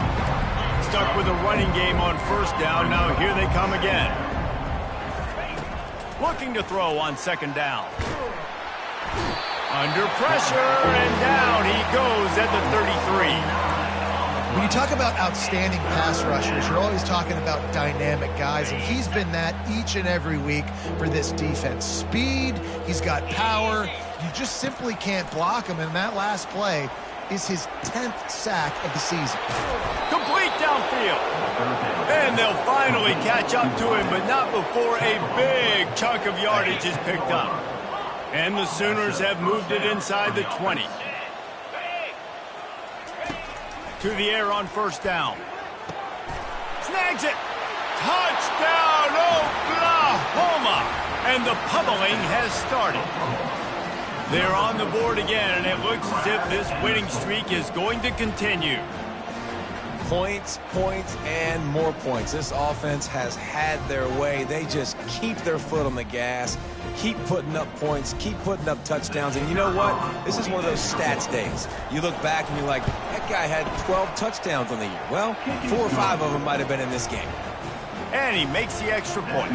Stuck with a running game on first down. Now here they come again. looking to throw on second down. Under pressure, and down he goes at the 33. When you talk about outstanding pass rushers, you're always talking about dynamic guys, and he's been that each and every week for this defense. Speed, he's got power. You just simply can't block him, and that last play is his 10th sack of the season. Complete downfield. And they'll finally catch up to him, but not before a big chunk of yardage is picked up. And the Sooners have moved it inside the 20. To the air on first down. Snags it. Touchdown, Oklahoma. And the pummeling has started. They're on the board again, and it looks as if this winning streak is going to continue. Points, points, and more points. This offense has had their way. They just keep their foot on the gas, keep putting up points, keep putting up touchdowns. And you know what? This is one of those stats days. You look back and you're like, that guy had 12 touchdowns on the year. Well, 4 or 5 of them might have been in this game. And he makes the extra point.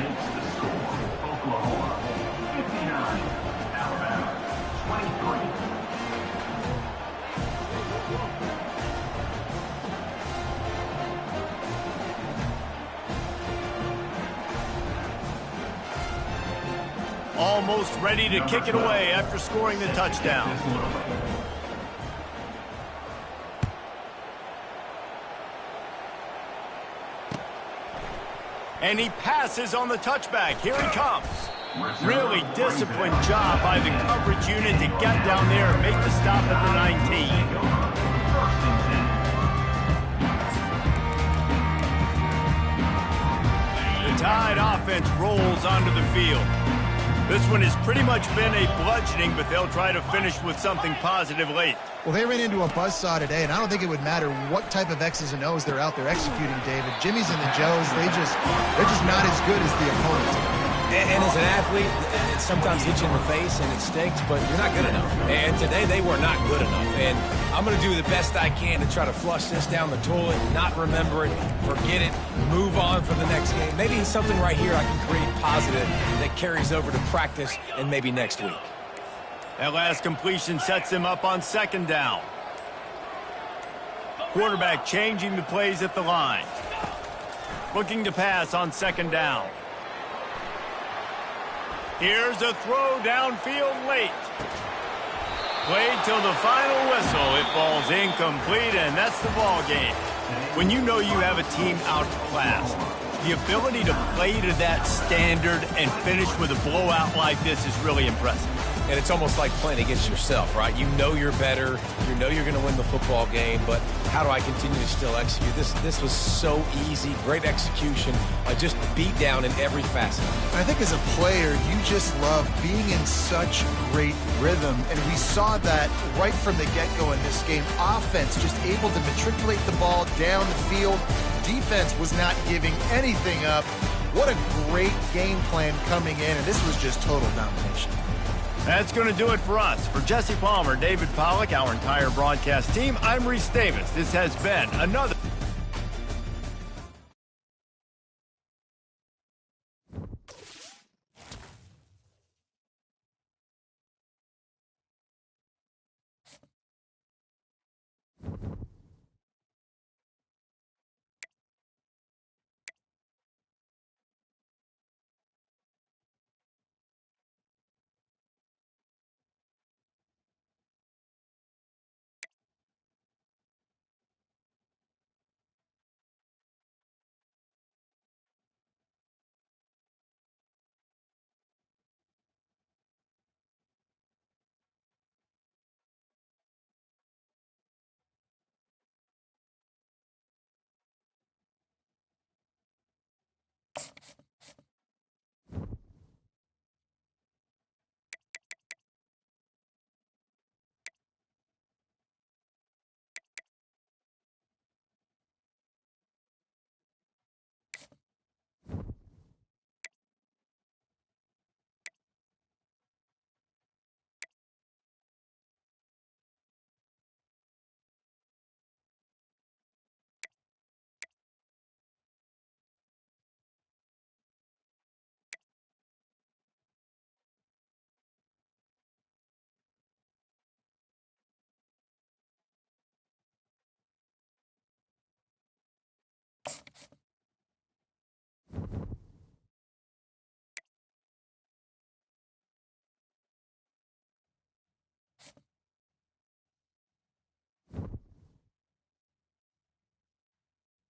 Oklahoma 59, Alabama 23. Almost ready to kick it away after scoring the touchdown. And he passes on the touchback. Here he comes. Really disciplined job by the coverage unit to get down there and make the stop at the 19. The Tide offense rolls onto the field. This one has pretty much been a bludgeoning, but they'll try to finish with something positive late. Well, they ran into a buzzsaw today, and I don't think it would matter what type of X's and O's they're out there executing, David. Jimmy's and the Joes, they're just not as good as the opponent. And as an athlete, it sometimes hits you in the face and it stinks, but you're not good enough. And today they were not good enough. And I'm going to do the best I can to try to flush this down the toilet, not remember it, forget it, move on for the next game. Maybe something right here I can create positive that carries over to practice and maybe next week. That last completion sets him up on second down. Quarterback changing the plays at the line. Looking to pass on second down. Here's a throw downfield late. Played till the final whistle. It falls incomplete, and that's the ball game. When you know you have a team outclassed, the ability to play to that standard and finish with a blowout like this is really impressive. And it's almost like playing against yourself, right? You know you're better. You know you're going to win the football game, but how do I continue to still execute? This was so easy. Great execution. Just beat down in every facet. I think as a player, you just love being in such great rhythm, and we saw that right from the get-go in this game. Offense just able to matriculate the ball down the field. Defense was not giving anything up. What a great game plan coming in, and this was just total domination. That's going to do it for us. For Jesse Palmer, David Pollack, our entire broadcast team, I'm Reese Davis. This has been another